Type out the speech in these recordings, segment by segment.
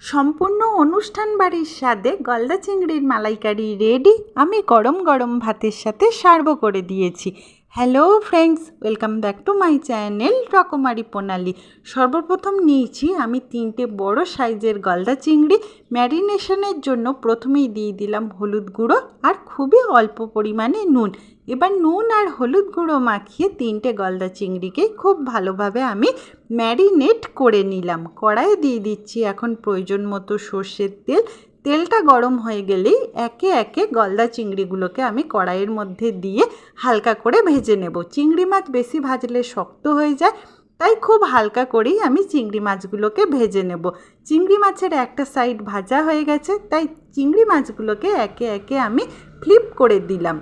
সম্পূর্ণ অনুষ্ঠান বাড়ির স্বাদে গলদা চিংড়ির মালাইকারি রেডি। আমি গরম গরম ভাতের সাথে সার্ভ করে দিয়েছি। Hello friends, welcome back to my channel রকমারি প্রণালী। সর্বপ্রথম নিয়েছি আমি 3টে বড় সাইজের গলদা চিংড়ি। ম্যারিনেশনের জন্য প্রথমেই দিয়ে দিলাম হলুদ গুঁড়ো আর খুবই অল্প পরিমাণে নুন। এবার নুন আর হলুদ গুঁড়ো মাখিয়ে 3টে গলদা চিংড়িকে খুব ভালোভাবে আমি ম্যারিনেট করে নিলাম। কড়াইয়ে দিয়ে দিচ্ছি এখন প্রয়োজন মতো সর্ষের তেল। তেলটা গরম হয়ে গেলেই একে একে গলদা চিংড়িগুলোকে আমি কড়াইয়ের মধ্যে দিয়ে হালকা করে ভেজে নেব। চিংড়ি মাছ বেশি ভাজলে শক্ত হয়ে যায়, তাই খুব হালকা করেই আমি চিংড়ি মাছগুলোকে ভেজে নেব। চিংড়ি মাছের একটা সাইড ভাজা হয়ে গেছে, তাই চিংড়ি মাছগুলোকে একে একে আমি ফ্লিপ করে দিলাম।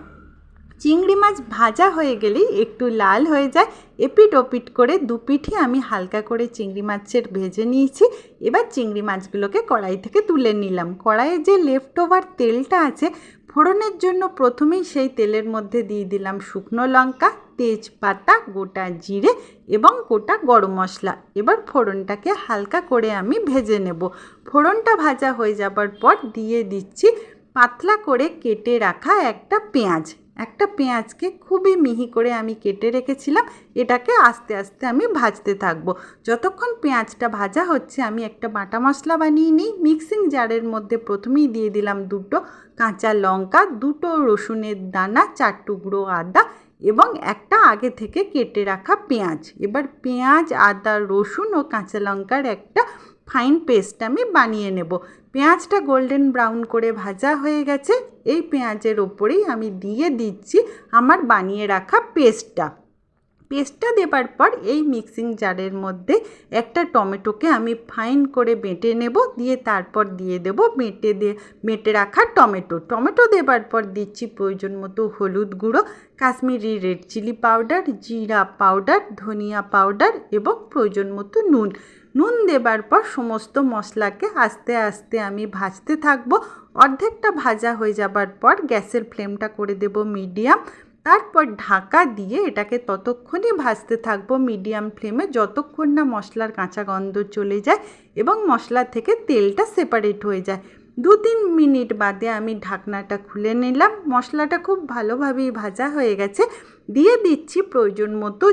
চিংড়ি মাছ ভাজা হয়ে গেলেই একটু লাল হয়ে যায়, এপিট ওপিট করে দুপিঠে আমি হালকা করে চিংড়ি মাছের ভেজে নিয়েছি। এবার চিংড়ি মাছগুলোকে কড়াই থেকে তুলে নিলাম। কড়াইয়ে যে লেফট ওভার তেলটা আছে, ফোড়নের জন্য প্রথমেই সেই তেলের মধ্যে দিয়ে দিলাম শুকনো লঙ্কা, তেজপাতা, গোটা জিরে এবং গোটা গরম মশলা। এবার ফোড়নটাকে হালকা করে আমি ভেজে নেব। ফোড়নটা ভাজা হয়ে যাবার পর দিয়ে দিচ্ছি পাতলা করে কেটে রাখা একটা পেঁয়াজ। একটা পেঁয়াজকে খুবই মিহি করে আমি কেটে রেখেছিলাম। এটাকে আস্তে আস্তে আমি ভাজতে থাকবো। যতক্ষণ পেঁয়াজটা ভাজা হচ্ছে আমি একটা বাটা মশলা বানিয়ে নিই। মিক্সিং জারের মধ্যে প্রথমেই দিয়ে দিলাম 2টো কাঁচা লঙ্কা, 2টো রসুনের দানা, 4 টুকরো আদা এবং একটা আগে থেকে কেটে রাখা পেঁয়াজ। এবার পেঁয়াজ, আদা, রসুন ও কাঁচা লঙ্কার একটা ফাইন পেস্ট আমি বানিয়ে নেব। পেঁয়াজটা গোল্ডেন ব্রাউন করে ভাজা হয়ে গেছে। এই পেঁয়াজের ওপরেই আমি দিয়ে দিচ্ছি আমার বানিয়ে রাখা পেস্টটা দেবার পর এই মিক্সিং জারের মধ্যে একটা টমেটোকে আমি ফাইন করে বেটে নেব। দিয়ে তারপর দিয়ে দেব বেটে রাখা টমেটো দেবার পর দিচ্ছি প্রয়োজন মতো হলুদ গুঁড়ো, কাশ্মীরি রেড চিলি পাউডার, জিরা পাউডার, ধনিয়া পাউডার এবং প্রয়োজন মতো নুন দেবার পর সমস্ত মশলাকে আস্তে আস্তে আমি ভাজতে থাকবো। অর্ধেকটা ভাজা হয়ে যাবার পর গ্যাসের ফ্লেমটা করে দেব মিডিয়াম। তারপর ঢাকা দিয়ে এটাকে ততক্ষণই ভাজতে থাকবো মিডিয়াম ফ্লেমে যতক্ষণ না মশলার কাঁচা গন্ধ চলে যায় এবং মশলা থেকে তেলটা সেপারেট হয়ে যায়। 2-3 মিনিট বাদে আমি ঢাকনাটা খুলে নিলাম। মশলাটা খুব ভালোভাবেই ভাজা হয়ে গেছে। দিয়ে দিচ্ছি প্রয়োজন মতো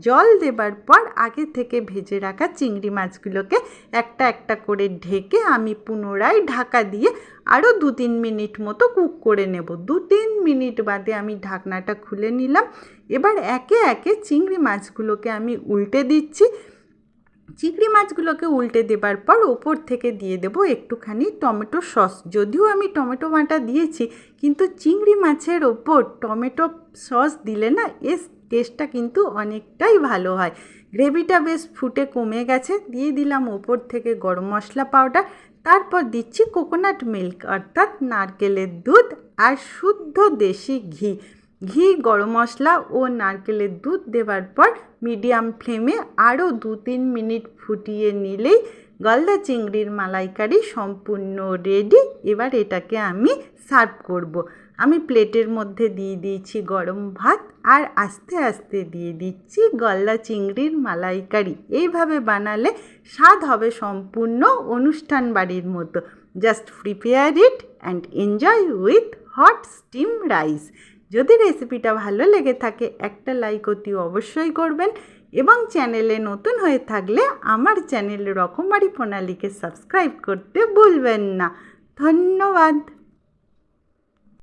জল দেবার পর আগে থেকে ভেজে রাখা চিংড়ি মাছগুলোকে একটা একটা করে ঢেকে আমি পুনরায় ঢাকা দিয়ে আরও 2-3 মিনিট মতো কুক করে নেব। 2-3 মিনিট বাদে আমি ঢাকনাটা খুলে নিলাম। এবার একে একে চিংড়ি মাছগুলোকে আমি উল্টে দিচ্ছি। চিংড়ি মাছগুলোকে উল্টে দেবার পর ওপর থেকে দিয়ে দেব একটুখানি টমেটো সস। যদিও আমি টমেটো বাটা দিয়েছি, কিন্তু চিংড়ি মাছের ওপর টমেটো সস দিলে না এর টেস্টটা কিন্তু অনেকটাই ভালো হয়। গ্রেভিটা বেশ ফুটে কমে গেছে। দিয়ে দিলাম ওপর থেকে গরম মশলা পাউডার। তারপর দিচ্ছি কোকোনাট মিল্ক অর্থাৎ নারকেলের দুধ আর শুদ্ধ দেশি ঘি, গরম মশলা ও নারকেলের দুধ দেওয়ার পর মিডিয়াম ফ্লেমে আরও 2-3 মিনিট ফুটিয়ে নিলেই গলদা চিংড়ির মালাইকারি সম্পূর্ণ রেডি। এবার এটাকে আমি সার্ভ করব। আমি প্লেটের মধ্যে দিয়ে দিয়েছি গরম ভাত আর আস্তে আস্তে দিয়ে দিচ্ছি গলদা চিংড়ির মালাইকারি। এইভাবে বানালে স্বাদ হবে সম্পূর্ণ অনুষ্ঠান বাড়ির মতো। Just prepare it and enjoy with hot steam rice. যদি রেসিপিটা ভালো লেগে থাকে একটা লাইক অতি অবশ্যই করবেন এবং চ্যানেলে নতুন হয়ে থাকলে আমার চ্যানেল রকমারি প্রণালীকে সাবস্ক্রাইব করতে ভুলবেন না। ধন্যবাদ।